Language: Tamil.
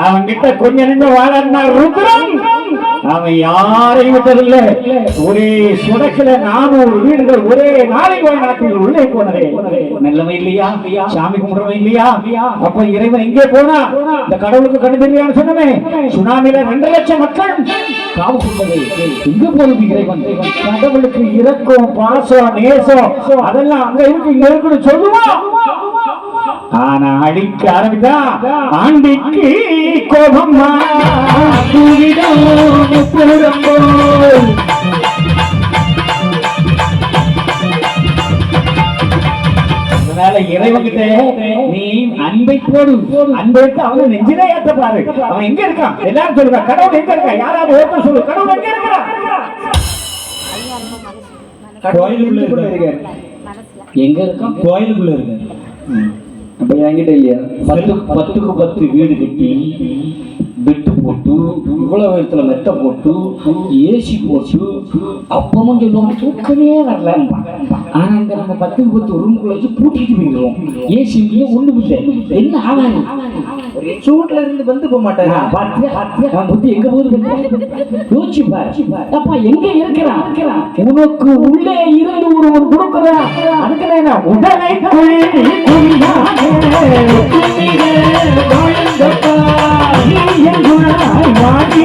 அவன்கிட்ட கொஞ்ச நின்று வாழன்னா ருத்ரன் அவன் யாரையும் விட்டதில்லை. ஒரே சுடக்கில 400 வீடுகள் ஒரே நாளைக்கு நாட்டில் உள்ளே போனதே. நல்லவன் இல்லையா, சாமி கும்பிடுறவன் இல்லையா? அப்ப இறைவன் எங்கே போனா? இந்த கடவுளுக்கு கண்டு தெரியான்னு சொன்னமே, சுனாமியில 2 லட்சம் மக்கள் காவு கொண்டது. எங்க போகுது இறைவன்? கடவுளுக்கு இரக்கம், பாசம், நேசம் அதெல்லாம் அங்க இருக்கு இங்க இருக்குன்னு சொல்லுவான். ஆனா அடிக்க ஆரம்பித்தா ஆண்டிக்கு கோபமா அதனால இறைவன்கிட்ட நீ அன்பை போடு. அன்பை எடுத்து அவனை நெஞ்சிலே ஏத்த பாரு. அவன் எங்க இருக்கான்? எல்லாரும் சொல்லுங்க, கடவுள் எங்க இருக்கா? யாராவது ஒருத்தர் சொல்லு, கடவுள் எங்க இருக்கிறான்? கோயிலுக்குள்ள இருக்காரு. எங்க இருக்கான்? கோயிலுக்குள்ள இருக்காரு. அப்ப என்கிட்ட இல்லையா? 10க்கு 10 வீடு கட்டி பெட்டு போட்டு இவ்வளவு இடத்துல மெத்த போட்டு ஏசி போட்டு அப்பமும் சொல்லுவாங்க தூக்கமே வரல. ஆனா இங்க நம்ம 10க்கு 10 ரூமுக்குள்ள வச்சு பூட்டிட்டு போயிடுவோம். ஏசி ஒண்ணு இல்லை, என்ன ஆகாது. சூட்ல இருந்து வந்து போக மாட்டாங்க. புத்தி எங்க போகுது யோசிச்சு பாரு. அப்பா எங்க இருக்கிறான்? உனக்கு உள்ளே இருந்து ஒருவன் கொடுக்கிறான். அதுக்கு நான் உடலை வாடி